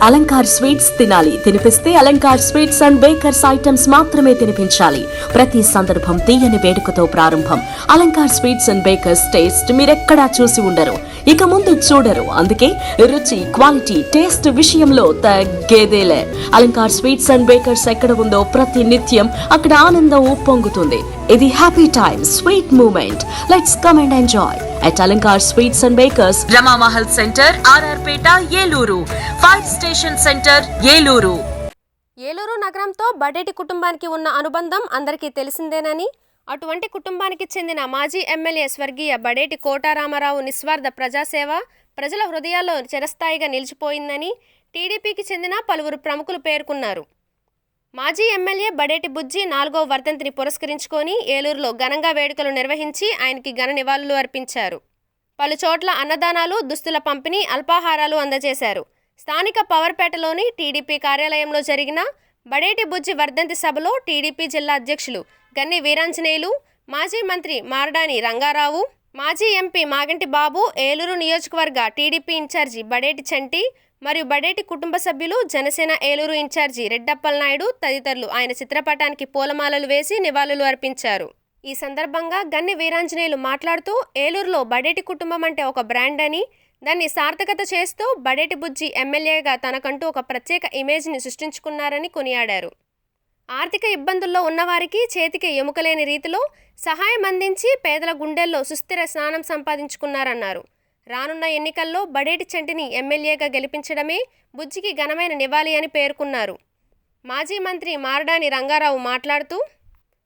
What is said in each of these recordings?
Alankar sweets తినాలి. తినిపిస్తే Alankar sweets and bakers items మాత్రమే తినిపించాలి. ప్రతి సందర్భం తీయని వేడుకతో ప్రారంభం. Alankar sweets and bakers taste మీరెక్కడా చూసి ఉండరు, ఇక ముందు చూడరు. అందుకే రుచి, క్వాలిటీ, టేస్ట్ విషయంలో తగ్గేదేలే. అలంకార్ స్వీట్స్ అండ్ బేకర్స్ ఎక్కడ ఉందో ప్రతి నిత్యం అక్కడ ఆనందం ఉప్పొంగుతుంది. ఇది happy time, sweet moment. Let's come and enjoy at Alankar Sweets and Bakers, Rama Mahal Center, RR Peta, Yeluru, Fire Station Center, Yeluru. Eluru నగరంతో బడేటి కుటుంబానికి ఉన్న అనుబంధం అందరికీ తెలిసిందేనని, అటువంటి కుటుంబానికి చెందిన మాజీ ఎమ్మెల్యే స్వర్గీయ బడేటి కోటారామారావు నిస్వార్థ ప్రజాసేవ ప్రజల హృదయాల్లో చిరస్థాయిగా నిలిచిపోయిందని టీడీపీకి చెందిన పలువురు ప్రముఖులు పేర్కొన్నారు. మాజీ ఎమ్మెల్యే బడేటి బుజ్జి 4వ వర్ధంతిని పురస్కరించుకొని ఏలూరులో ఘనంగా వేడుకలు నిర్వహించి ఆయనకి ఘన నివాళులు అర్పించారు. పలు చోట్ల అన్నదానాలు, దుస్తుల పంపిణీ, అల్పాహారాలు అందజేశారు. స్థానిక పవర్పేటలోని టీడీపీ కార్యాలయంలో జరిగిన బడేటి బుజ్జి వర్ధంతి సభలో టీడీపీ జిల్లా అధ్యక్షులు గన్ని వీరాంజనేయులు, మాజీ మంత్రి మారడాని రంగారావు, మాజీ ఎంపీ మాగంటి బాబు, ఏలూరు నియోజకవర్గ టీడీపీ ఇన్ఛార్జి బడేటి చంటి మరియు బడేటి కుటుంబ సభ్యులు, జనసేన ఏలూరు ఇన్ఛార్జి రెడ్డప్పలనాయుడు తదితరులు ఆయన చిత్రపటానికి పూలమాలలు వేసి నివాళులు అర్పించారు. ఈ సందర్భంగా గన్ని వీరాంజనేయులు మాట్లాడుతూ ఏలూరులో బడేటి కుటుంబం అంటే ఒక బ్రాండ్ అని, దాన్ని సార్థకత చేస్తూ బడేటి బుజ్జి ఎమ్మెల్యేగా తనకంటూ ఒక ప్రత్యేక ఇమేజ్ని సృష్టించుకున్నారని కొనియాడారు. ఆర్థిక ఇబ్బందుల్లో ఉన్నవారికి చేతికి ఎముకలేని రీతిలో సహాయం అందించి పేదల గుండెల్లో సుస్థిర స్థానం సంపాదించుకున్నారన్నారు. రానున్న ఎన్నికల్లో బడేటి చంటిని ఎమ్మెల్యేగా గెలిపించడమే బుజ్జికి ఘనమైన నివాళి అని పేర్కొన్నారు. మాజీ మంత్రి మారడాని రంగారావు మాట్లాడుతూ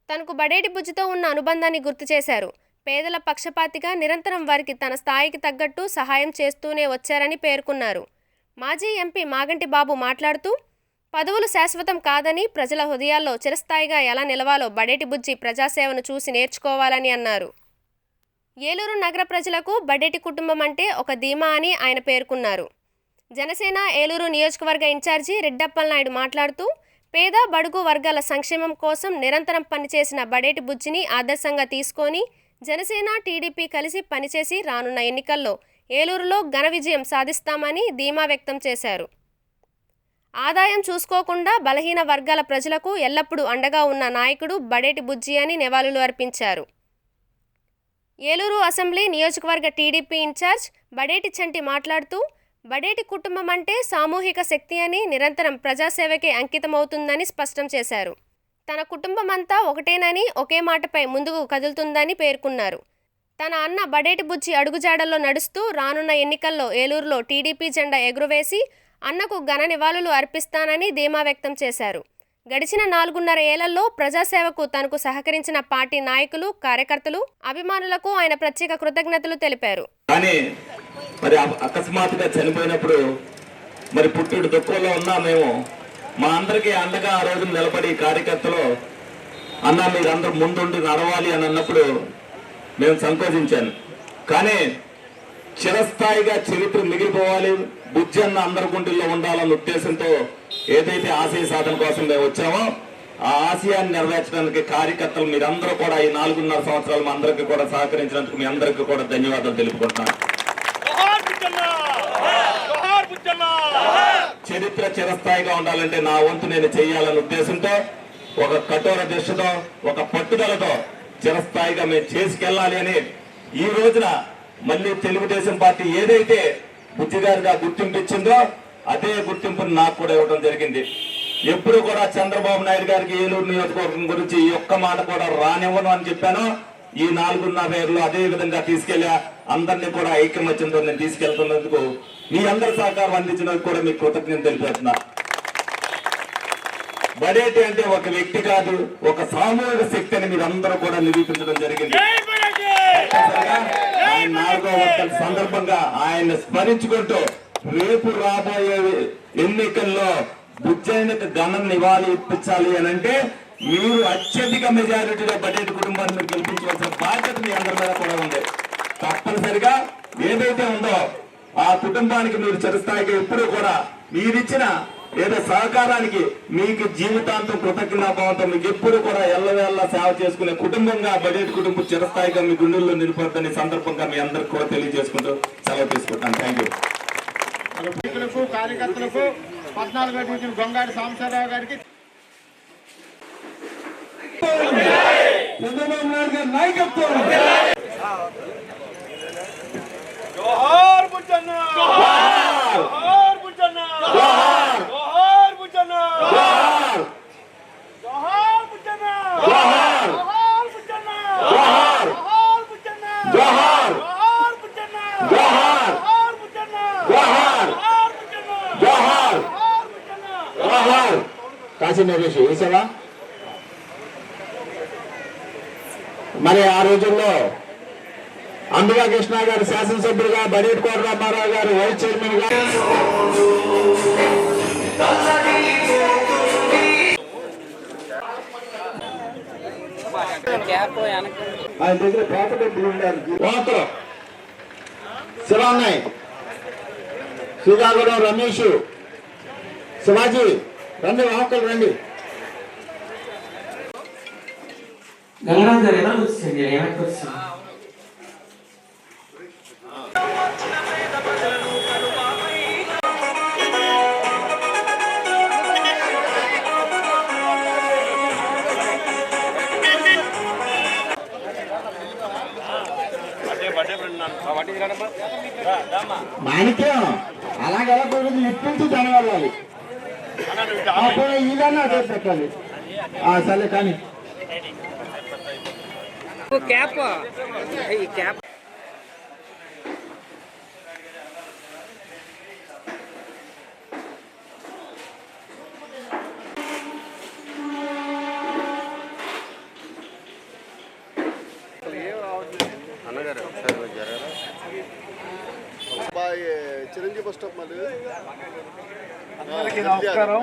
తనకు బడేటి బుజ్జితో ఉన్న అనుబంధాన్ని గుర్తు చేశారు. పేదల పక్షపాతిగా నిరంతరం వారికి తన స్థాయికి తగ్గట్టు సహాయం చేస్తూనే వచ్చారని పేర్కొన్నారు. మాజీ ఎంపీ మాగంటి బాబు మాట్లాడుతూ పదవులు శాశ్వతం కాదని, ప్రజల హృదయాల్లో చిరస్థాయిగా ఎలా నిలవాలో బడేటి బుజ్జి ప్రజాసేవను చూసి నేర్చుకోవాలని అన్నారు. ఏలూరు నగర ప్రజలకు బడేటి కుటుంబం అంటే ఒక ధీమా అని ఆయన పేర్కొన్నారు. జనసేన ఏలూరు నియోజకవర్గ ఇన్ఛార్జి రెడ్డప్పలనాయుడు మాట్లాడుతూ పేద బడుగు వర్గాల సంక్షేమం కోసం నిరంతరం పనిచేసిన బడేటి బుజ్జిని ఆదర్శంగా తీసుకొని జనసేన, టీడీపీ కలిసి పనిచేసి రానున్న ఎన్నికల్లో ఏలూరులో ఘన విజయం సాధిస్తామని ధీమా వ్యక్తం చేశారు. ఆదాయం చూసుకోకుండా బలహీన వర్గాల ప్రజలకు ఎల్లప్పుడూ అండగా ఉన్న నాయకుడు బడేటి బుజ్జి అని నివాళులు అర్పించారు. ఏలూరు అసెంబ్లీ నియోజకవర్గ టీడీపీ ఇన్ఛార్జ్ బడేటి చంటి మాట్లాడుతూ బడేటి కుటుంబం అంటే సామూహిక శక్తి అని, నిరంతరం ప్రజాసేవకే అంకితమవుతుందని స్పష్టం చేశారు. తన కుటుంబం అంతా ఒకటేనని, ఒకే మాటపై ముందుకు కదులుతుందని పేర్కొన్నారు. తన అన్న బడేటి బుజ్జి అడుగుజాడల్లో నడుస్తూ రానున్న ఎన్నికల్లో ఏలూరులో టీడీపీ జెండా ఎగురవేసి అన్నకు ఘన నివాళులు అర్పిస్తానని ధీమా వ్యక్తం చేశారు. గడిచిన 4.5 ఏళ్లలో ప్రజాసేవకు తనకు సహకరించిన పార్టీ నాయకులు, కార్యకర్తలు, అభిమానులకు ఆయన ప్రత్యేక కృతజ్ఞతలు తెలిపారు. కానీ మరి అకస్మాత్తుగా చనిపోయినప్పుడు మరి పుట్టుడు దుఃఖంలో ఉన్నా మేము మా అందరికీ అండగా ఆ రోజు నిలబడి కార్యకర్తలు అన్న మీరందరూ ముందుండి నడవాలి అని అన్నప్పుడు మేము సంకోచించాను. కానీ చిరస్థాయిగా చరిత్ర మిగిలిపోవాలి, బుజ్జి అన్న అందరి గుండెల్లో ఉండాలన్న ఉద్దేశంతో ఏదైతే ఆశయ సాధన కోసం మేము వచ్చామో ఆ ఆశయాన్ని నెరవేర్చడానికి కార్యకర్తలు మీరందరూ కూడా ఈ 4.5 సంవత్సరాలు మా అందరికీ కూడా సహకరించినందుకు మీ అందరికీ కూడా ధన్యవాదాలు తెలుపుకుంటున్నాను. చరిత్ర చిరస్థాయిగా ఉండాలంటే నా వంతు నేను చేయాలన్న ఉద్దేశంతో, ఒక కఠోర దిశతో, ఒక పట్టుదలతో చిరస్థాయిగా మేము చేసుకెళ్లాలి అని ఈ రోజున మళ్ళీ తెలుగుదేశం పార్టీ ఏదైతే బుజ్జి గారిగా గుర్తింపు ఇచ్చిందో అదే గుర్తింపును నాకు కూడా ఇవ్వడం జరిగింది. ఎప్పుడు కూడా చంద్రబాబు నాయుడు గారికి ఏలూరు నియోజకవర్గం గురించి ఈ ఒక్క మాట కూడా రానివ్వను అని చెప్పాను. ఈ 4.5 ఏళ్లలో అదే విధంగా తీసుకెళ్లా అందరినీ కూడా ఐకమత్యంతో నేను తీసుకెళ్తున్నందుకు మీ అందరి సహకారం అందించినందుకు కూడా మీకు కృతజ్ఞత తెలిపేస్తున్నా. బడేటి అంటే ఒక వ్యక్తి కాదు, ఒక సామూహిక శక్తి అని మీరందరూ కూడా నిరూపించడం జరిగింది. ఆయన 4వ వర్ధంతి సందర్భంగా ఆయన్ని స్మరించుకుంటూ రేపు రాబోయే ఎన్నికల్లో బుజ్జైనకు ఘన నివాళి ఇప్పించాలి అని అంటే మీరు అత్యధిక మెజారిటీలో బడేటి కుటుంబాన్ని మీరు గెలిపించవలసిన బాధ్యత మీ అందరి మీద కూడా ఉంది. తప్పనిసరిగా ఏదైతే ఉందో ఆ కుటుంబానికి మీరు చిరస్థాయిగా ఎప్పుడూ కూడా మీరిచ్చిన ఏదో సహకారానికి మీకు జీవితాంతం కృతజ్ఞతాభావంతో మీకు ఎప్పుడు కూడా ఎల్లవేళ్ళ సేవ చేసుకునే కుటుంబంగా బడేటి కుటుంబం చిరస్థాయిగా మీ గుండెల్లో నిలిపోతుందని సందర్భంగా మీ అందరికి కూడా తెలియజేసుకుంటూ సెలవు తీసుకుంటాను. Thank you. కార్యకర్తలకు 14వ డివిజన్ గొంగాడి సాంబశివరావు గారికి, చంద్రబాబు నాయుడు గారి నాయకత్వం. జోహార్ బుచ్చన్న, జోహార్ బుచ్చన్న, జోహార్ బుచ్చన్న, జోహార్ బుచ్చన్న, జోహార్ బుచ్చన్న, జోహార్ బుచ్చన్న, జోహార్ బుచ్చన్న, జోహార్ బుచ్చన్న, జోహార్ జోహార్. కాశీ నరేష్ వేసావా? మరి ఆ రోజుల్లో అంబికా కృష్ణ గారు శాసనసభ్యులుగా, బడేటి కోటరామారావు గారు వైస్ చైర్మన్ గా, ఆయన దగ్గర పేపర్ డబ్బులు ఉండాలి. శివాన్నయ్, శ్రీకాకుళం రమేష్, శివాజీ రండి, వాహకులు రండి. గంగాధర్ ఎలా వచ్చింది? వెనక్కి వచ్చింది. మాణిక్యం అలాగే ఇప్పించి జనవాలి, అప్పుడు ఇదన్నా అదే పెట్టాలి. సరే కానీ క్యాప్ ఈ క్యాప్ చిరంజీవి బస్ స్టాప్ మళ్ళీ. అందరికీ నమస్కారం.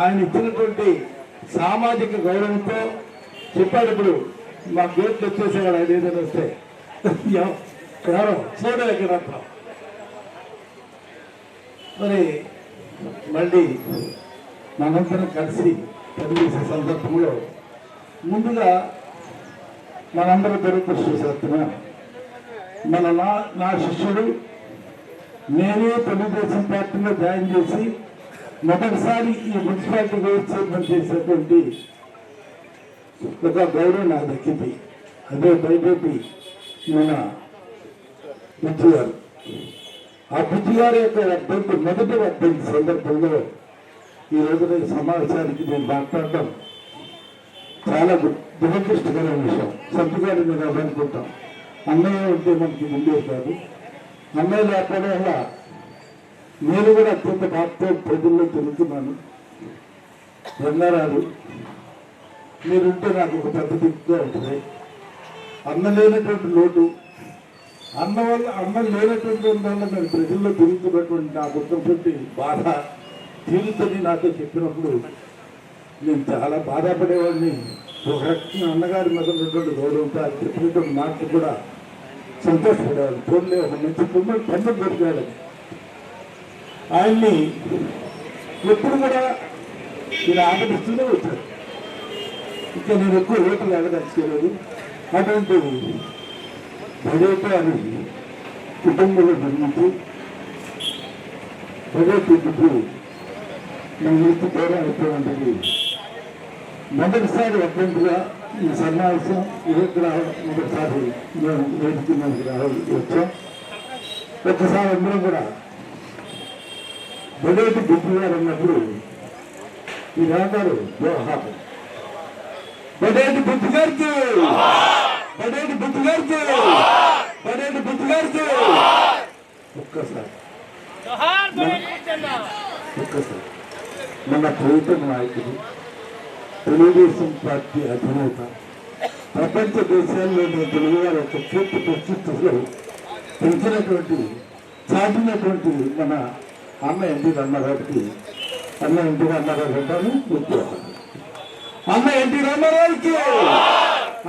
ఆయన ఇచ్చినటువంటి సామాజిక గౌరవంతో చెప్పాడు. ఇప్పుడు మా గేట్లు వచ్చేసేవాడు ఆయన ఏదైనా వస్తే ఎవరో చూడలేక. మరి మళ్ళీ మనందరం కలిసి పనిచేసే సందర్భంలో ముందుగా మనందరూ దురదృష్టవశాత్తున నా శిష్యుడు, నేనే తెలుగుదేశం పార్టీలో జాయిన్ చేసి మొదటిసారి ఈ మున్సిపాలిటీ వైస్ చైర్మన్ చేసినటువంటి ఒక గౌరవం నాకు దక్కింది. అదే బయటేపి మన బుజ్జి గారు. ఆ బుజ్జి గారి యొక్క వర్ధంతి, మొదటి వర్ధంతి సందర్భంలో ఈ రోజున ఈ సమావేశానికి నేను మాట్లాడటం చాలా దురదృష్టకరమైన విషయం. సంతగారు నేను అనుకుంటాం, అన్నయ్య ఉంటే మనకి ముందే కాదు. అన్నయ్య లేకపోవడం వల్ల నేను కూడా అత్యంత బాధతో ప్రజల్లో తిరుగుతున్నాను. రంగారావు మీరుంటే నాకు ఒక పెద్ద దిక్కుగా ఉంటుంది. అన్న లేనటువంటి లోటు, అన్న లేనటువంటి వల్ల నేను ప్రజల్లో తిరుగుతున్నటువంటి నాకు ఉన్నటువంటి బాధ తీరుతుంది నాతో చెప్పినప్పుడు నేను చాలా బాధపడేవాడిని. ఒక రకంగా అన్నగారి మీద ఉన్నటువంటి గౌరవంతో అది చెప్పినటువంటి నాకు కూడా సంతోషపడేవాడు. చూడలే ఒక మంచి పండుగ దొరికాడు. ఆయన్ని ఎప్పుడు కూడా ఇలా ఆదరిస్తూనే వచ్చాడు. ఇంకా నేను ఎక్కువ రేట్లు అడగలేదు. అటువంటి బడేటి అని కుటుంబంలో జన్మించి బడేటి బిడ్డు నేను ఇంటి పేరు అయిపోయినది. మొదటిసారి అభ్యంతగా ఈ సమావేశం ఇక్కడ మొదటిసారి మేము వేడుకున్నందుకు వచ్చాం. ఒకసారి అందరం కూడా బడేటి బిడ్డు గారు అన్నప్పుడు ఈ రాగారు జోహార్, బడేటి బిడ్డు గారికి, బడేటి బిడ్డు గారికి, బడేటి బిడ్డు గారికి ఒక్కసారి మన ప్రియతమ నాయకుడు, తెలుగుదేశం పార్టీ అధినేత, ప్రపంచ దేశాల్లోని తెలుగు వారి యొక్క కీర్తి ప్రతిష్టలో పెంచినటువంటి చాటినటువంటి మన అన్న ఎన్టీ రామారావుకి, అన్న ఎన్టీ రామారావు అంటాను ఉద్యోగం. అన్న ఎన్టీ రామారావుకి,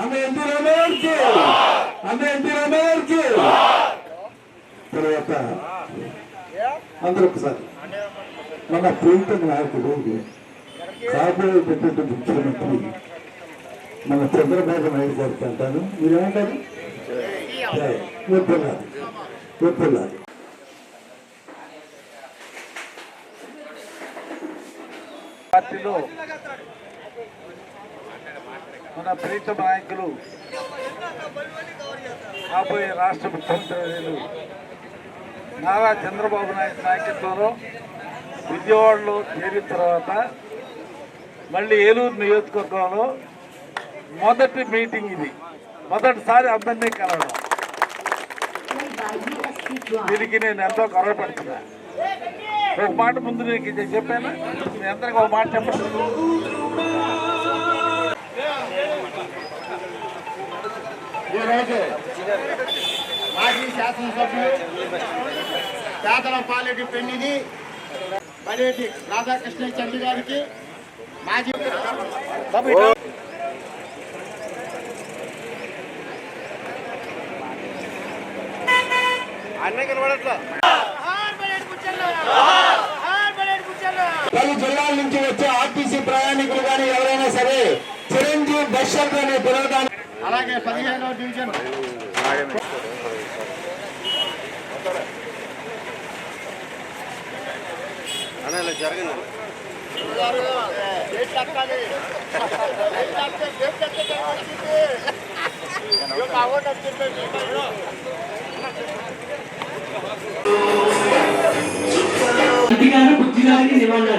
అన్న ఎన్టీ రామారావుకి, అన్న ఎన్టీ రామారావుకి. తర్వాత అందరూ ఒకసారి మన ప్రియతమ నాయకుడు కాబోయేటటువంటి ముఖ్యమంత్రి మన చంద్రబాబు నాయుడు గారికి అంటాను. మీరేమంటారు? ఒప్పులాలి. పార్టీలో మన ప్రీతమ నాయకులు కాబోయే రాష్ట్ర ముఖ్యమంత్రి నారా చంద్రబాబు నాయుడు నాయకత్వంలో విజయవాడలో చేరిన తర్వాత మళ్ళీ ఏలూరు నియోజకవర్గంలో మొదటి మీటింగ్ ఇది. మొదటిసారి అందరినీ కలవడం. దీనికి నేను ఎంతో గర్వపడుతున్నా. ఒక మాట ముందు నీకు చెప్పాను, నేను అందరికీ ఒక మాట చెప్పండి. ఈరోజు మాజీ శాసనసభ్యులు పేదలపాలెటి పెన్నిది బడేటి రాధాకృష్ణ చంద్ర గారికి మాజీ పలు జిల్లాల నుంచి వచ్చే ఆర్టీసీ ప్రయాణికులు కానీ ఎవరైనా సరే చిరంజీవి బస్ షెల్టర్ అనే పిలవడానికి, అలాగే 15వ డివిజన్ బుద్ధిగారికి నివాళులు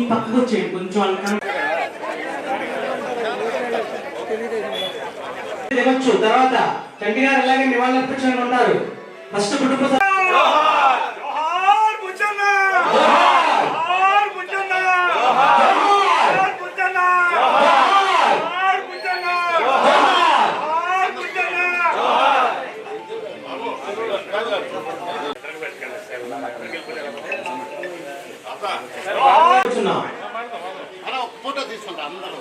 పక్కకు వచ్చేయండి కొంచెం దిగొచ్చు. తర్వాత చంటి గారు అలాగే నివాళులు అర్పించడానికి ఉంటారు. ఫస్ట్ కుటుంబ ఫోటో తీసుకుంటా అందరూ.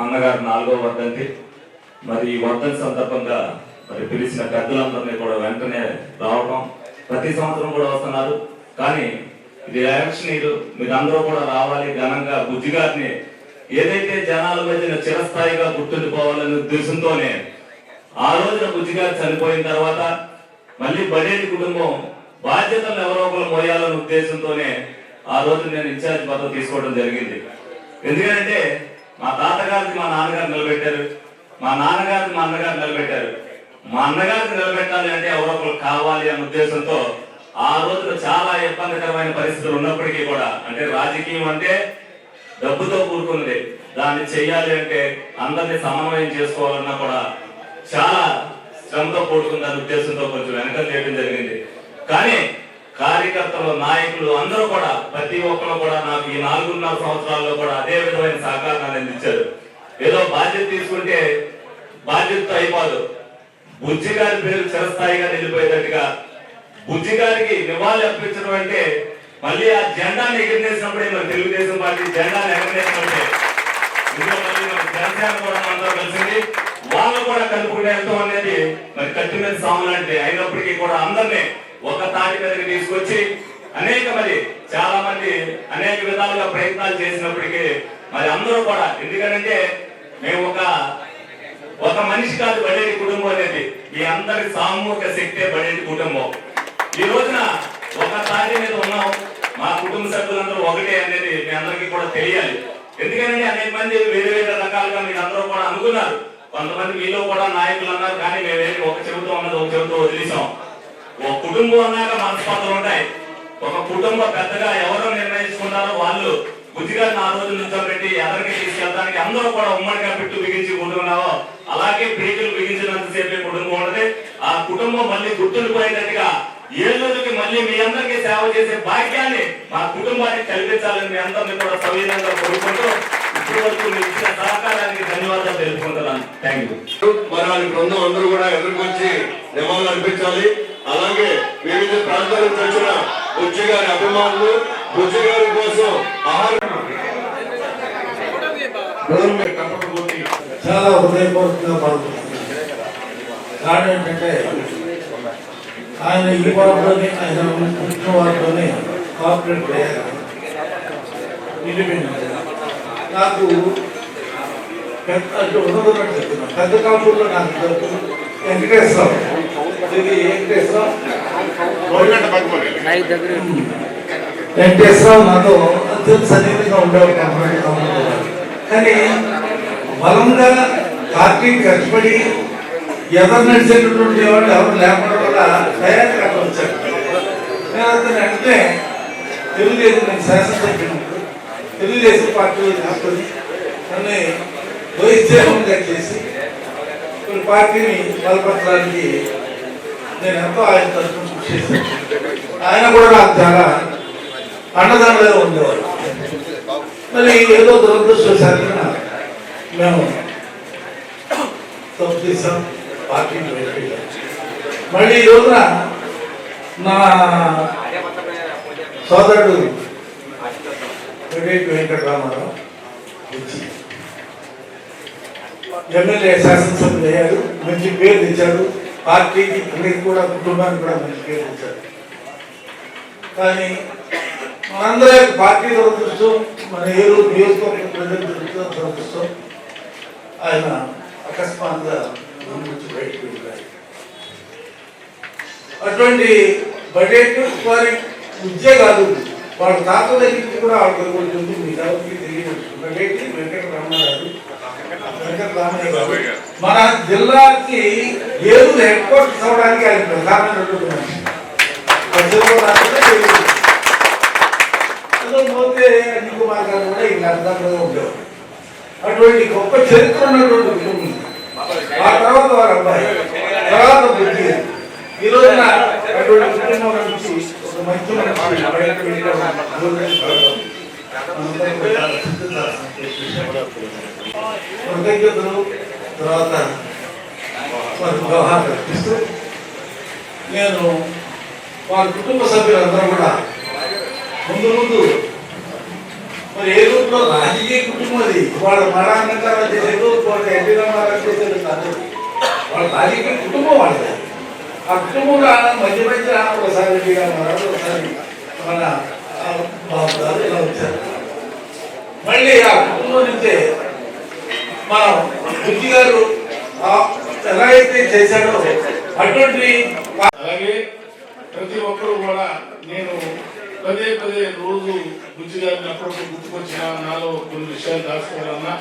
అన్నగారు 4వ వర్ధంతి. మరి ఈ వర్ధంతి సందర్భంగా మరి పిలిచిన పెద్దలందరినీ కూడా వెంటనే రావడం, ప్రతి సంవత్సరం కూడా వస్తున్నారు. కానీ ఇది ఎలక్షన్, మీరందరూ కూడా రావాలి, ఘనంగా బుజ్జి గారిని ఏదైతే జనాల మధ్యన చిరస్థాయిగా గుర్తుండిపోవాలనే ఉద్దేశంతోనే ఆ రోజున బుజ్జి గారు చనిపోయిన తర్వాత మళ్ళీ బడేటి కుటుంబం బాధ్యతలు ఎవరో ఒకరు మోయాలనే ఉద్దేశంతోనే ఆ రోజు నేను ఇన్ఛార్జ్ పదవి తీసుకోవడం జరిగింది. ఎందుకంటే మా తాతగారిని మా నాన్నగారు నిలబెట్టారు, మా నాన్నగారిని మా అన్నగారు నిలబెట్టారు. మా అన్నగారిని నిలబెట్టాలి అంటే ఎవరో ఒకరు కావాలి అనే ఉద్దేశంతో ఆ రోజున చాలా ఇబ్బందికరమైన పరిస్థితులు ఉన్నప్పటికీ కూడా, అంటే రాజకీయం అంటే డబ్బుతో కూడుకున్నది, దాన్ని చెయ్యాలి అంటే అందరినీ సమన్వయం చేసుకోవాలన్నా కూడా చాలా శ్రమతో కూడుకుందనే ఉద్దేశంతో కొంచెం వెనక చేయడం జరిగింది. కానీ కార్యకర్తలు, నాయకులు అందరూ కూడా ప్రతి ఒక్కరు కూడా నాకు ఈ 4.5 సంవత్సరాల్లో కూడా అదే విధమైన సహకారాన్ని అందించారు. ఏదో బాధ్యత తీసుకుంటే బాధ్యతతో అయిపోదు. బుజ్జి గారి పేరు చిరస్థాయిగా నిలిపోయేటట్టుగా బుజ్జి గారికి నివాళులు అర్పించడం అంటే మళ్ళీ ఆ జెండాను ఎగిరినేసినప్పుడే మరి తెలుగుదేశం పార్టీ జెండాను ఎగరనేసినప్పుడే ఇందులో మళ్ళీ మరి జనసేన కూడా అందరూ కలిసింది, వాళ్ళు కూడా కలుపుకునే వెళ్తాం అనేది మరి కట్టి మీద సాము లాంటిది. అయినప్పటికీ కూడా అందరినీ ఒక తాటి మీదకి తీసుకొచ్చి అనేక మరి చాలా మంది అనేక విధాలుగా ప్రయత్నాలు చేసినప్పటికీ మరి అందరూ కూడా, ఎందుకంటే మేము ఒక మనిషి కాదు బడేటి కుటుంబం అనేది, మీ అందరి సామూహిక శక్తే బడేటి కుటుంబం. ఈ రోజున ఒక తాటి మీద ఉన్నాం, మా కుటుంబ సభ్యులందరూ ఒకటే అనేది మీ అందరికీ కూడా తెలియాలి. ఎందుకంటే అనేక మంది వేరే వేరే రకాలుగా మీరు అందరూ కూడా అనుకున్నారు. కొంతమంది మీలో కూడా నాయకులు అన్నారు, కానీ మేమేమి ఒక చెబుతూ ఉన్నది ఒక చెబుతూ వదిలేసాం. ఒక కుటుంబం అన్నాక మనస్పర్ధలు ఉంటాయి. ఒక కుటుంబ పెద్దగా ఎవరో నిర్ణయించుకున్నారో వాళ్ళు బుద్ధిగారిని ఆ రోజు నుంచోబెట్టి ఎదరికి తీసుకెళ్ళడానికి అందరూ కూడా ఉమ్మడిగా పెట్టు బిగించి ఉంటున్నావో అలాగే పీకులు బిగించినంతసేపే కుటుంబం ఉన్నది. ఆ కుటుంబం మళ్ళీ గుర్తుండిపోయేటట్టుగా ఏళ్ళకి మళ్ళీ మీ అందరికీ సేవ చేసే భాగ్యాన్ని మా కుటుంబానికి కల్పించాలని మీ అందరినీ కూడా సవినంగా కోరుకుంటూ ఇప్పటి వరకు మీరు ఇచ్చిన సహకారానికి ధన్యవాదాలు తెలుపుకుంటున్నాను. Thank you. మరి బృందం అందరూ కూడా ఎదుర్కొచ్చి నివాళులు అర్పించాలి. అలాగే వివిధ ప్రాంతాల నుంచి వచ్చిన బుజ్జి గారి అభిమానులు బుజ్జి గారి కోసం ఆహారం చాలా హృదయపూర్వకంగా పాల్గొన్నారు. కారణం ఏంటంటే ఆయన ఈ వారంలోనే ఆయన పుట్టిన వారిలోనే కార్పొరేట్ అయ్యారు. ఇండిపెండెంట్ నాకు పెద్ద కాపుల్లో నాకు వెంకటేశ్వరరావు వెంకటేశ్వరరావు నాతో అత్యంత సన్నిహితంగా ఉండేవారు. కానీ బలంగా పార్టీకి కష్టపడి ఎవరు నడిచేటటువంటి వాళ్ళు ఎవరు లేకపోవడం వల్ల తయారీ అక్కడ వచ్చారు. నేను అతను వెంటనే తెలుగుదేశం శాసనసభ్యులు తెలుగుదేశం పార్టీ తీసుకొని నన్ను వైస్ చైర్మన్గా చేసి పార్టీని బలపరచడానికి నేను ఎంతో ఆయన తరఫున కృషి చేశాను. ఆయన కూడా నాకు చాలా అండదండగా ఉండేవారు. మరి ఏదో దురదృష్టవశాలుగా మేము తప్పు చేశాం, పార్టీని వెళ్ళాం. మళ్ళీ ఈ రోజున నా సోదరుడు వెంకటరామారావు వచ్చి ఎమ్మెల్యే శాసనసభ్యులు అయ్యాడు. మంచి పేరు తెచ్చాడు పార్టీకి, అందరికి కూడా కుటుంబానికి కూడా మంచి పేరు తెచ్చాడు. కానీ మనందరూ పార్టీ దురదృష్టం, మన ఏరు నియోజకవర్గ ప్రజలు దురదృష్టం ఆయన అకస్మాత్తుగా నుంచి బయటకు వెళ్ళారు. అటువంటి బడ్జెట్ వారి విద్య కాదు, వాళ్ళ తాత దగ్గర నుంచి కూడా ఆవిడ ఉంటుంది. మీకు ఎవరికి తెలియదు. బడ్జెట్ వెంకటరామయ్య గారు మన జిల్లాకి ఏడు హెడ్ క్వార్టర్స్ అవడానికి ఆయన ప్రధానమైనటువంటి మనిషి. పోతే అన్ని కుమార్ గారు కూడా ఇంకా అర్థంగా ఉండేవారు. అటువంటి గొప్ప చరిత్ర ఉన్నటువంటి కుటుంబం. ఆ తర్వాత వారి అబ్బాయి, తర్వాత బుద్ధి. ఈ రోజున అటువంటి కుటుంబం నుంచి ఒక మంచి కృతజ్ఞతలు తర్వాత వారి వ్యవహారం కల్పిస్తూ నేను వారి కుటుంబ సభ్యులందరూ కూడా ముందు మరి ఏ రూపంలో రాజకీయ కుటుంబం అది. వాళ్ళ మరణానంతరం చేసేది, వాళ్ళ ఎన్టీ రామారావు చేసేది కాదు. వాళ్ళ రాజకీయ కుటుంబం వాళ్ళది. ఆ కుటుంబంలో మధ్య మధ్య ఒకసారి ఎన్టీ రామారావు, ఒకసారి మన బాబు గారు ఇలా వచ్చారు. మళ్ళీ ఆ కుటుంబం నుంచే మనం బుద్ధి గారు ఎలా అయితే చేశాడో అటువంటి. అలాగే ప్రతి ఒక్కరు కూడా నేను పదే రోజు బుజ్జి గారిని అప్పుడప్పుడు గుర్తుకొచ్చిన నాలో కొన్ని విషయాలు దాచుకోవాలన్నా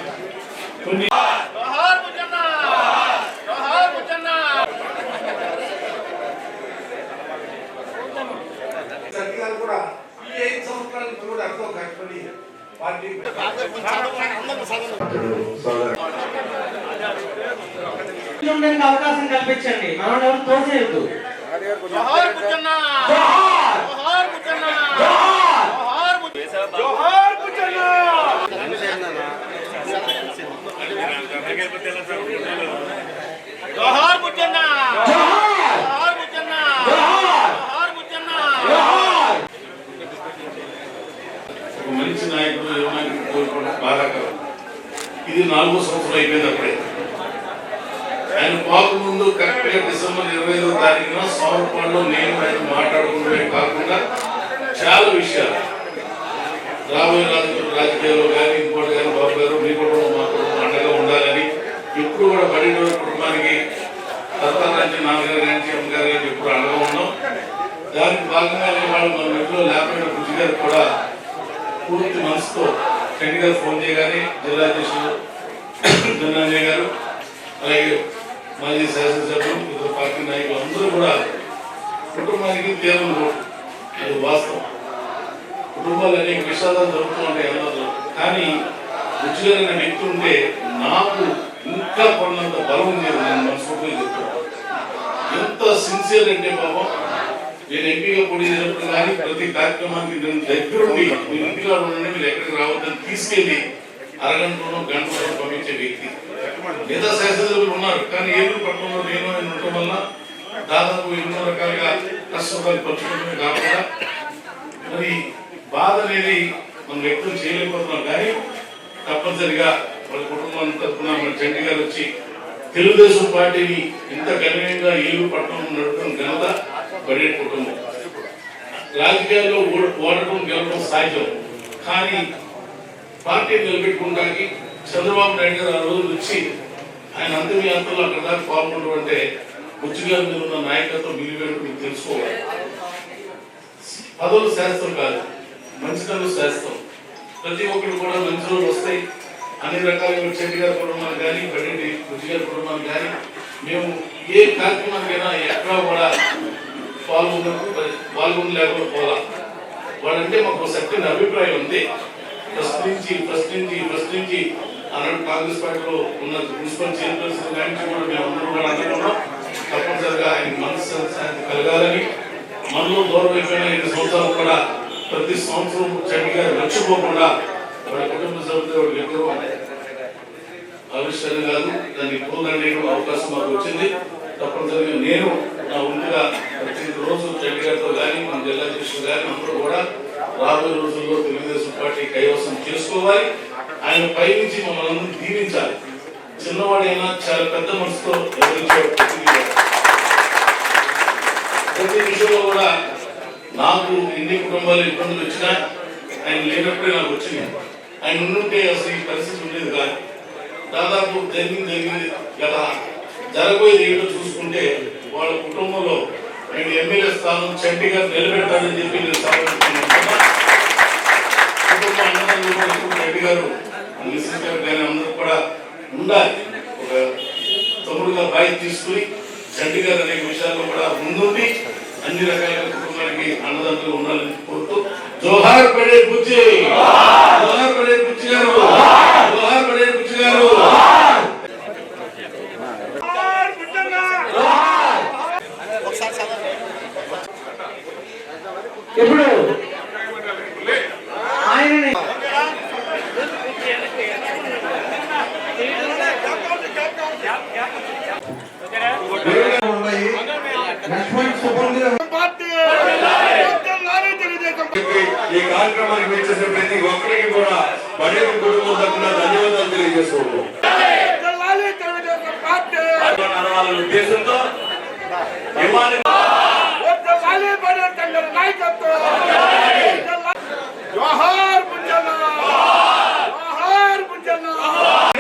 కొన్ని కూడా ఈ 5 సంవత్సరాల నుంచి కూడా ఎంతో కష్టపడి పార్టీ అవకాశం కల్పించండి. మనం ఎవరు తోసేయద్దు. మంచి నాయకుడు ఏమైనా కోరుకోవడం బాధాకరం. ఇది 4వ సంవత్సరం అయిపోయింది. అప్పుడే ఆయన పాకు ముందు కరెక్ట్గా డిసెంబర్ 25వ తారీఖున సోమపాడులో నేను ఆయన మాట్లాడుకుంటే కాకుండా చాలా విషయాలు రాబోయే రాజకీయాల్లో కానీ ఇంకోటి కానీ బాబు గారు మీ కుటుంబం మా కుటుంబం అండగా ఉండాలని ఎప్పుడు కూడా బడేటి కుటుంబానికి తరతరాల నుంచి నాన్నగారు కానీ అమ్మగారు కానీ ఎప్పుడు అండగా ఉన్నాం. దానికి భాగంగానే వాళ్ళు మన ఇంట్లో లేకపోయిన బుజ్జి గారు కూడా పూర్తి మనసుతో చండి గారు ఫోన్ చేయగానే జిల్లా అధ్యక్షులు ధనంజయ గారు అలాగే మాజీ శాసనసభ్యులు ఇతర పార్టీ నాయకులు అందరూ కూడా కుటుంబానికి దేవుని ఓటు, అది వాస్తవం. కుటుంబాలు అనేక విషాదాలు జరుగుతూ ఉంటాయి అన్నది, కానీ బుజ్జి గారు అనే వ్యక్తి ఉంటే నాకు ఇంకా కొన్నంత బలం ఉండేది. నేను మనస్ఫూర్తిగా చెప్తున్నాను. ఎంత సిన్సియర్ అంటే పాపం, నేను ఎంపీగా పోటీ చేసినప్పుడు కానీ ప్రతి కార్యక్రమానికి నేను దగ్గరుండి మీరు ఇంటిలో ఉండండి, మీరు ఎక్కడికి రావద్దని తీసుకెళ్లి అరగంటలో గంటలో పంపించే వ్యక్తి. మిగతా శాసనసభ్యులు ఉన్నారు, కానీ ఏలూరు పట్టణంలో నేను ఆయన ఉండటం వల్ల దాదాపు ఎన్నో రకాలుగా కష్టపడి పంచుకోవడమే కాకుండా మరి బాధ అనేది మనం వ్యక్తం చేయలేకపోతున్నాం. కానీ తప్పనిసరిగా వాళ్ళ కుటుంబం తరఫున మన చండి గారు వచ్చి తెలుగుదేశం పార్టీని ఇంత గణనీయంగా ఏలూరు పట్టణంలో నడపడం ఘనత బడేటి కుటుంబం. రాజకీయాల్లో ఓడటం గెలవడం సహజం, కానీ పార్టీని నిలబెట్టుకోవడానికి చంద్రబాబు నాయుడు గారు ఆ రోజు వచ్చి ఆయన అంతిమయాత్రలో అక్కడ దాకా పాల్గొనడం అంటే బుజ్జి గారి మీద ఉన్న నాయకత్వం విలువేంటో మీకు తెలుసుకోవాలి. పదవులు శాస్త్రం కాదు, మంచితనం శాస్త్రం. ప్రతి ఒక్కరు కూడా మంచి రోజులు వస్తాయి. అన్ని రకాలుగా చెట్టి గారి కుటుంబాలు కానీ బడేటి బుజ్జి గారి కుటుంబాలు కానీ మేము ఏ కార్యక్రమానికైనా ఎక్కడా కూడా పాల్గొనలేకుండా పోలా. వాళ్ళంటే మాకు సత్యన అభిప్రాయం ఉంది. ఫస్ట్ నుంచి ఆనాడు కాంగ్రెస్ పార్టీలో ఉన్న మున్సిపల్ చైర్పర్సన్ కానీ కూడా మేము అందరూ కూడా అనుకున్నాం. తప్పనిసరిగా ఆయన మనసు కలగాలని, మనలో దూరం అయిపోయిన 5 సంవత్సరాలు కూడా ప్రతి సంవత్సరం చండి గారు మర్చిపోకుండా వాళ్ళ కుటుంబ సభ్యులతో ఎక్కడో ఆవిష్కరణ కాదు, దాన్ని పూర్ణంగా అవకాశం మాకు వచ్చింది. తప్పనిసరిగా నేను నా ముందుగా ప్రతి రోజు చండి గారితో కానీ మన జిల్లా అధ్యక్షులు కానీ అందరూ కూడా రాబోయే రోజుల్లో తెలుగుదేశం పార్టీ కైవసం చేసుకోవాలి. ఆయన పై నుంచి మమ్మల్ని అందరూ దీవించాలి. చిన్నవాడైనా చాలా పెద్ద మనసుతో ఎదురించాడు. ప్రతి విషయంలో కూడా నాకు ఎన్ని కుటుంబాలు ఇబ్బందులు వచ్చినా ఆయన లేనప్పుడే నాకు వచ్చినాయి. ఆయన ఉండుంటే అసలు ఈ పరిస్థితి ఉండేది కాదు. దాదాపు జరిగింది గత జరగబోయేది ఏంటో చూసుకుంటే వాళ్ళ కుటుంబంలో నేను ఎమ్మెల్యే స్థానం చంటి గారు నిలబెడతానని చెప్పి నేను కుటుంబ అన్నదాన్ని రెడ్డి గారు కానీ అందరూ కూడా ఉండాలి. ఒక తమ్ముడుగా బాధ్యత తీసుకుని చంటి గారు అనేక విషయాల్లో కూడా ముందుండి అన్ని రకాలుగా కుటుంబానికి అన్నదాతలు ఉండాలని కోరుతూ జోహార్ బడేటి బుజ్జి, జోహార్ బడేటి బుజ్జి గారు, జోహార్ బడేటి బుజ్జి గారు. ఇప్పుడు ఆయనని ఈ కార్యక్రమానికి వచ్చేసిన ప్రతి ఒక్కరికి కూడా బడేటి కుటుంబం తరఫున ధన్యవాదాలు తెలియజేస్తున్నాం. ఉద్దేశంతో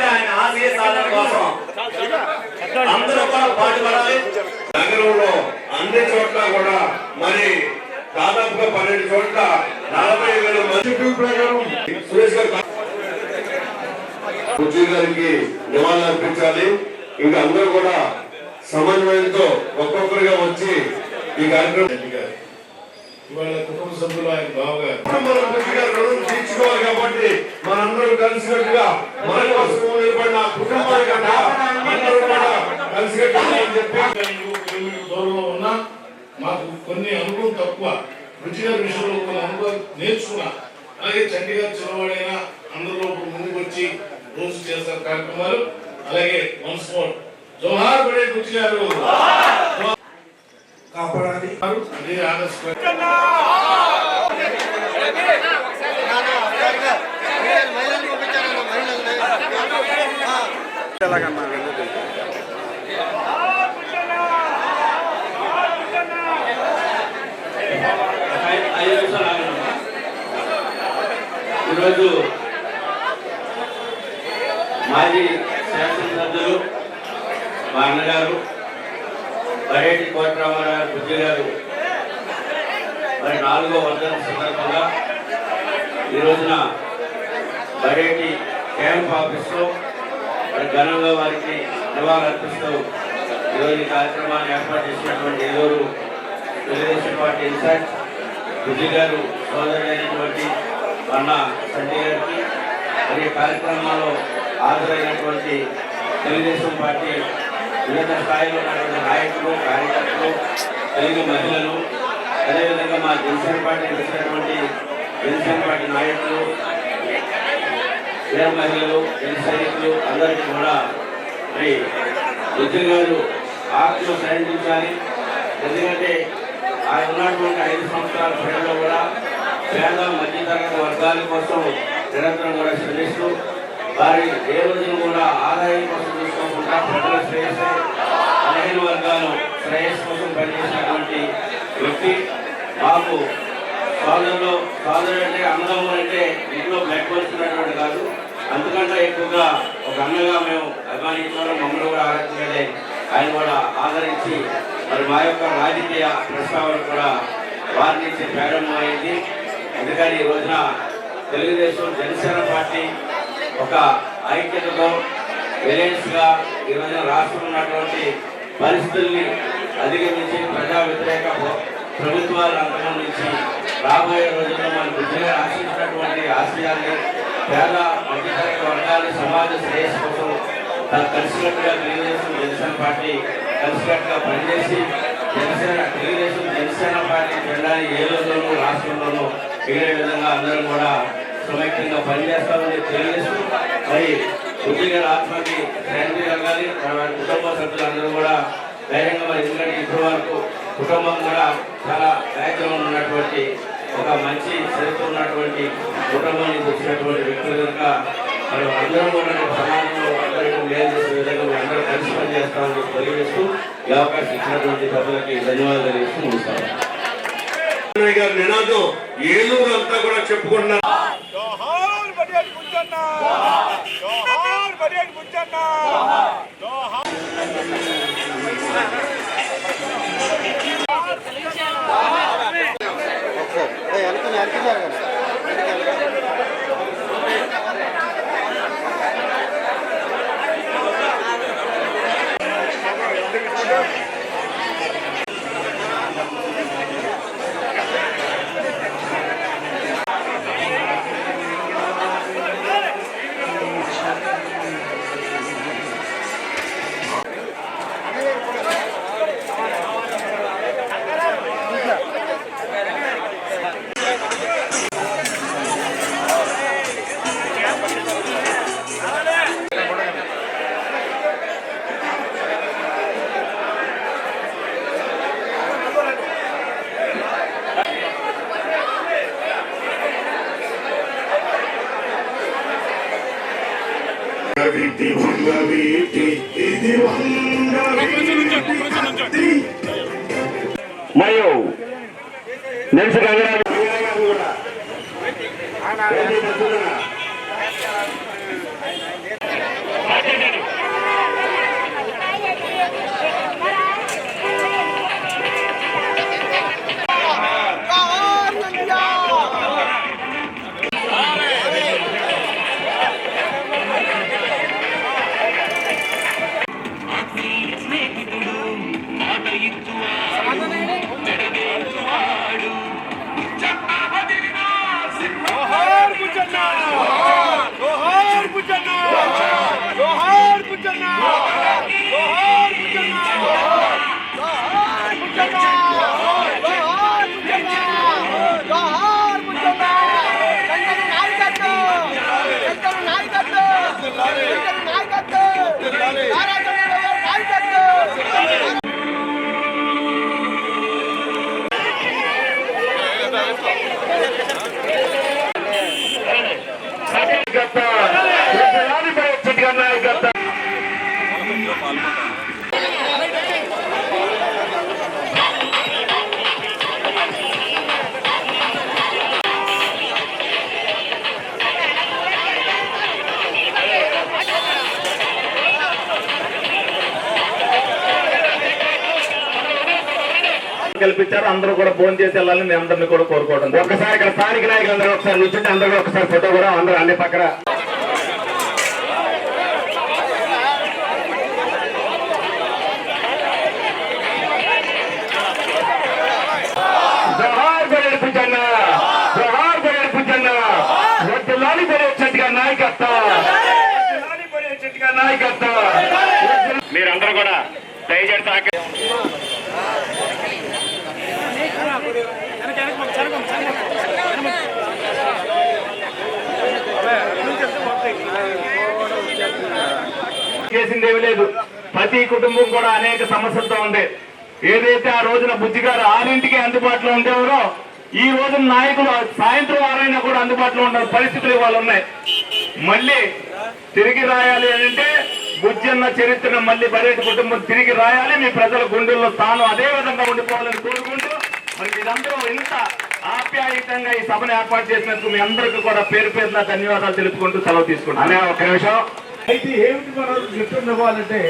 ఆయన ఆశయ సాధన కోసం అందరూ కూడా పాటుపడాలి. నగరంలో అన్ని చోట్ల కూడా మరి దాదాపుగా 12 చోట్ల 40,000 మంది ప్రకారం సురేష్ గారు బుజ్జి గారికి నివాళులు అర్పించాలి. ఇంకా అందరూ కూడా సమన్వయంతో ఒక్కొక్కరుగా వచ్చి ఈ కార్యక్రమం ఇవాళ కుటుంబ సభ్యులు ఆయన బావగారు తీర్చుకోవాలి. కాబట్టి మనందరూ కలిసినట్టుగా మన కోసం నిలబడిన కుటుంబానికి అందరూ కూడా కలిసికట్టుగా చెప్పి దూరంలో ఉన్నా మాకు కొన్ని అనుభవం తక్కువ, బుజ్జి గారి విషయంలో కొన్ని అనుభవం నేర్చుకున్నా. అలాగే చండి గారు చిన్నవాడైనా అందరిలో ముందుకు వచ్చి రోజు చేస్తారు కార్యక్రమాలు. అలాగే వన్స్ మోర్ జోహార్ బడేటి బుజ్జి గారు కాపాడాలి. అదే ఆదర్శ తెలంగాణ ఐదు నిమిషాలు ఈరోజు మాజీ శాసనసభ్యులు మా అన్నగారు బడేటి కోటరామారావు బుజ్జి గారు మరి 4వ వర్ధంతి సందర్భంగా ఈ రోజున బడేటి క్యాంప్ ఆఫీస్లో మరి ఘనంగా వారికి నివాళులర్పిస్తూ ఈరోజు ఈ కార్యక్రమాన్ని ఏర్పాటు చేసినటువంటి ఏలూరు తెలుగుదేశం పార్టీ ఇన్ఛార్జ్ బుజ్జి గారు సోదరుడైనటువంటి అన్న సంజయ్ గారికి మరి కార్యక్రమాల్లో హాజరైనటువంటి తెలుగుదేశం పార్టీ వివిధ స్థాయిలో ఉన్నటువంటి నాయకులు కార్యకర్తలు తెలుగు మహిళలు అదేవిధంగా మా జనసేన పార్టీ వచ్చినటువంటి జనసేన పార్టీ నాయకులు వీర మహిళలు జన సైనికులు అందరికీ కూడా మరి బుజ్జి గారు ఆత్మ శాంతించాలి. ఎందుకంటే ఆయన ఉన్నటువంటి 5 సంవత్సరాల ప్రజల్లో కూడా పేద మధ్యతరగతి వర్గాల కోసం నిరంతరం కూడా శ్రమిస్తూ వారి ఏ రోజున కూడా ఆదాయం కోసం చూసుకోకుండా ప్రజల శ్రేయస్సు బలహీన వర్గాలు శ్రేయస్సు కోసం పనిచేసినటువంటి వ్యక్తి. మాకు సోదరుడు అంటే అన్నదమ్ములు అంటే ఇంట్లో బ్లడ్ పోస్తున్నటువంటి కాదు, అంతకంటే ఎక్కువగా ఒక అన్నగా మేము అభిమానించడం మమ్మల్ని కూడా ఆరాధించే ఆయన కూడా ఆదరించి మరి మా యొక్క రాజకీయ ప్రస్తావన కూడా వారి నుంచి ప్రారంభమైంది. అందుకని ఈ రోజున తెలుగుదేశం జనసేన పార్టీ ఒక ఐక్యతతో విలేజ్గా ఈ రోజున రాష్ట్రంలో ఉన్నటువంటి పరిస్థితుల్ని అధిగమించి ప్రజా వ్యతిరేక ప్రభుత్వాలను అంతమందించి రాబోయే రోజుల్లో మన బుద్ధిగా ఆశించినటువంటి ఆశయాన్ని పేద మధ్యతరగతి వర్గాన్ని సమాజ శ్రేయస్సు కోసం కలిసికట్టుగా తెలుగుదేశం జనసేన పార్టీ కలిసికట్టుగా పనిచేసి తెలుగుదేశం జనసేన పార్టీ జెండాని ఏలూరులోనూ రాష్ట్రంలోనూ ఎగిరే విధంగా అందరం కూడా సమైక్యంగా పనిచేస్తామని తెలియజేస్తూ మరి బుజ్జి గారి ఆత్మకి శాంతి కలగాలి. వారి కుటుంబ సభ్యులందరూ కూడా ధైర్యంగా మరి ఎందుకంటే ఇప్పటి వరకు కుటుంబం కూడా చాలా బ్యాక్గ్రౌండ్ ఉన్నటువంటి ఒక మంచి చరిత్ర ఉన్నటువంటి కుటుంబం నుంచి వచ్చినటువంటి వ్యక్తులు కనుక మరి అందరం కూడా సమాజంలో అందరికీ మేలు చేసే విధంగా మేము అందరూ కలిసి పనిచేస్తామని తెలియజేస్తూ ఈ అవకాశం ఇచ్చినటువంటి సభ్యులకి ధన్యవాదాలు తెలియజేస్తూ ముగిస్తాను. నినాదం ఏలూరు అంతా కూడా చెప్పుకుంటున్నారు. మరియు నెక్స్ట్ జోహార్ బుజ్జన్న కల్పించారు. అందరూ కూడా భోజనం చేసి వెళ్ళాలని మీ అందరినీ కూడా కోరుకోవడం. ఒకసారి ఇక్కడ స్థానిక నాయకులందరూ ఒకసారి నిల్చుంటే అందరూ ఒకసారి ఫోటో కూడా అందరూ అన్ని పక్కన. జోహార్ బడేటి పుచ్చన్న, జోహార్ బడేటి పుచ్చన్న. వడ్డలాని బడేటి చెట్టుగా నాయకత్వం, వడ్డలాని బడేటి చెట్టుగా నాయకత్వం. మీరందరూ కూడా దయచేసి చేసిందేమీ లేదు. ప్రతి కుటుంబం కూడా అనేక సమస్యలతో ఉంది. ఏదైతే ఆ రోజున బుజ్జిగారు 6ంటికి అందుబాటులో ఉండేవారో ఈ రోజున నాయకులు సాయంత్రం 6 కూడా అందుబాటులో ఉన్న పరిస్థితులు ఇవాళ ఉన్నాయి. మళ్ళీ తిరిగి రాయాలి అంటే బుజ్జన్న చరిత్రను మళ్ళీ బడేటి కుటుంబం తిరిగి రాయాలి. మీ ప్రజల గుండెల్లో తాను అదే విధంగా ఉండిపోవాలని కోరుకుంటూ మరి మీరందరూ ఇంత ఆప్యాయంగా ఈ సభను ఏర్పాటు చేసినందుకు మీ అందరికీ కూడా పేరు పేరున ధన్యవాదాలు తెలుపుకుంటూ సెలవు తీసుకుంటాను. ఒక్క నిమిషం. అయితే ఏమిటి మనం రిటర్న్ ఇవ్వాలంటే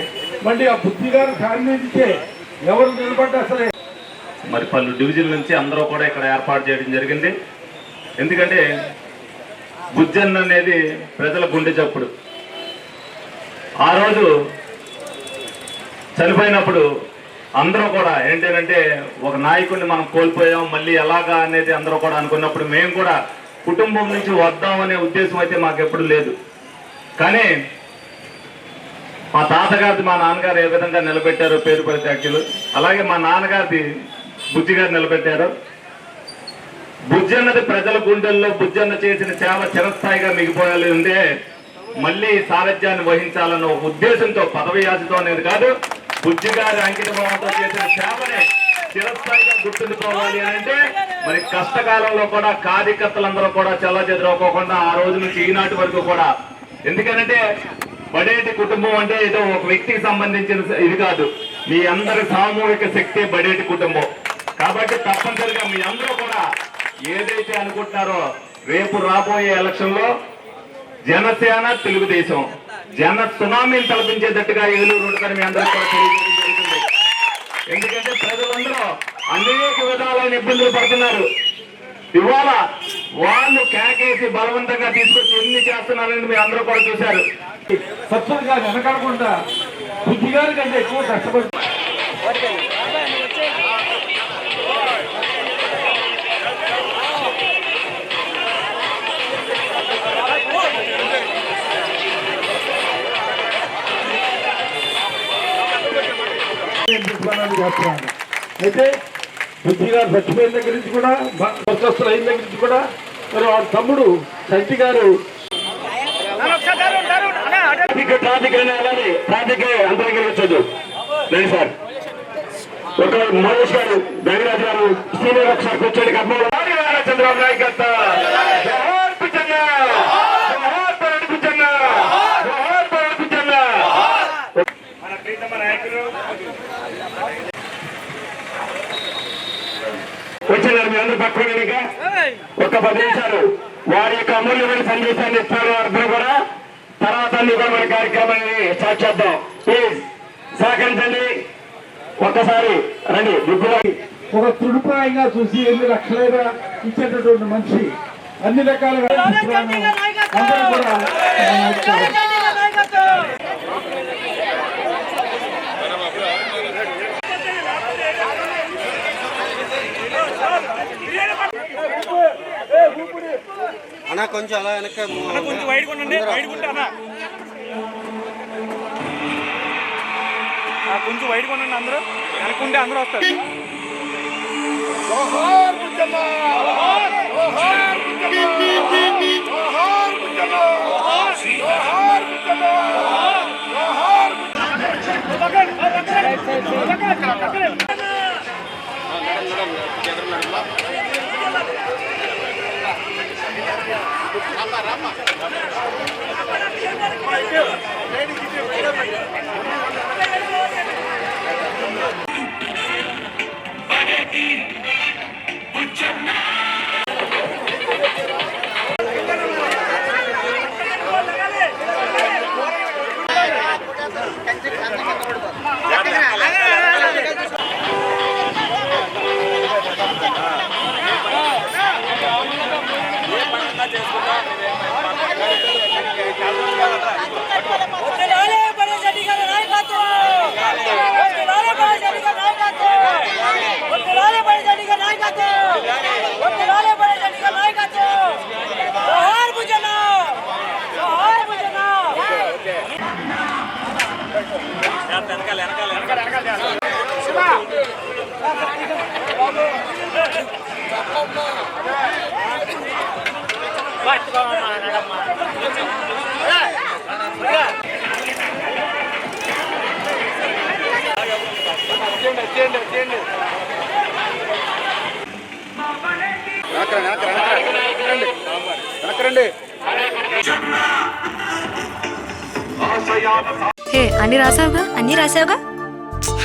మళ్ళీ ఆ బుద్ధి గారు దాని నుంచే ఎవరు నిలబడ్డా సరే మరి పలు డివిజన్ నుంచి అందరూ కూడా ఇక్కడ ఏర్పాటు చేయడం జరిగింది. ఎందుకంటే బుజ్జన్న అనేది ప్రజల గుండె చప్పుడు. ఆ రోజు చనిపోయినప్పుడు అందరూ కూడా ఏంటంటే ఒక నాయకుడిని మనం కోల్పోయాం, మళ్ళీ ఎలాగా అనేది అందరూ కూడా అనుకున్నప్పుడు మేము కూడా కుటుంబం నుంచి వద్దామనే ఉద్దేశం అయితే మాకు ఎప్పుడు లేదు. కానీ మా తాతగారిది మా నాన్నగారు ఏ విధంగా నిలబెట్టారో పేరు పరిత్యాఖ్యులు, అలాగే మా నాన్నగారిది బుజ్జిగారు నిలబెట్టారు. బుజ్జన్నది ప్రజల గుండెల్లో బుజ్జన్న చేసిన సేవ చిరస్థాయిగా మిగిపోయాలి ఉంటే మళ్ళీ సారథ్యాన్ని వహించాలన్న ఒక ఉద్దేశంతో పదవి ఆశతో అనేది కాదు, బుజ్జిగారి అంకిత భావంతో చేసిన సేవని చిరస్థాయిగా గుర్తుండిపోవాలి అని అంటే మరి కష్టకాలంలో కూడా కార్యకర్తలందరూ కూడా చెల్లచెదరకోకుండా ఆ రోజు నుంచి ఈనాటి వరకు కూడా. ఎందుకనంటే బడేటి కుటుంబం అంటే ఏదో ఒక వ్యక్తికి సంబంధించిన ఇది కాదు, మీ అందరి సామూహిక శక్తి బడేటి కుటుంబం. కాబట్టి తప్పనిసరిగా మీ అందరూ కూడా ఏదైతే అనుకుంటున్నారో రేపు రాబోయే ఎలక్షన్ లో జనసేన తెలుగుదేశం జన సునామీని తలపించేటట్టుగా ఏలూరు ఉండదని మీ అందరూ కూడా తెలియజేయడం జరుగుతుంది. ఎందుకంటే ప్రజలందరూ అనేక విధాలైన ఇబ్బందులు పడుతున్నారు. ఇవాళ వాళ్ళు కేకేసి బలవంతంగా తీసుకొచ్చి ఎన్ని చేస్తున్నారని మీ అందరూ కూడా చూశారు. సత్సంగా వెనకాడకుండా బుద్ధి గారి కంటే ఎక్కువ కష్టపడి చేస్తున్నాను. అయితే బుద్ధి గారు చచ్చిపోయిన దగ్గర నుంచి కూడా స్వస్థలు అయిన దగ్గర నుంచి కూడా మరి వాడు తమ్ముడు సంటి గారు ట్రాఫిక్ అలానే ట్రాఫిక్ అంతరించదు లేదు సార్. ఒక మహేష్ గారు నాగరాజు గారు సీనియర్ ఒకసారి కూర్చొని చంద్రబాబు నాయకత్వం. మన ప్రీతమ నాయకులు వచ్చినారు. మీ అందరూ పక్కన ఒక 10 నిమిషాలు వారి యొక్క అమూల్యమైన సందేశాన్ని ఇస్తారు. అందరూ కూడా తర్వాత అన్ని కూడా మన కార్యక్రమాన్ని స్టార్ట్ చేద్దాం. ప్లీజ్ సహకరించండి. ఒక్కసారి రండి. ఒక తృడిపాయంగా చూసి 8 లక్షలైనా ఇచ్చేటటువంటి మనిషి అన్ని రకాలుగా అందరూ కూడా అన్నా కొంచెం అలా వెనక కొంచెం వైడ్ కొండి, కొంచెం వైడ్ కొండండి. అందరూ వెనకుంటే అందరూ వస్తారు. జోహార్ బుజ్జమ్మ, జోహార్ బుజ్జమ్మ, జోహార్ బుజ్జమ్మ, జోహార్ బుజ్జమ్మ, జోహార్ అన్ని రాసావుగా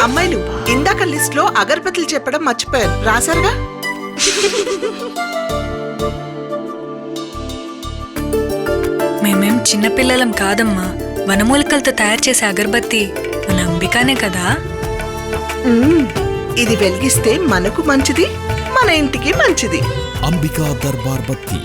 అమ్మాయిలు ఇందాక లిస్ట్ లో అగరబత్తులు చెప్పడం మర్చిపోయారు, రాశారుగా? మేమేం చిన్నపిల్లలం కాదమ్మా. వనమూలికలతో తయారు చేసే అగరబత్తి మన అంబికానే కదా. ఇది వెలిగిస్తే మనకు మంచిది, మన ఇంటికి మంచిది. అంబికా దర్బార్ బత్తి.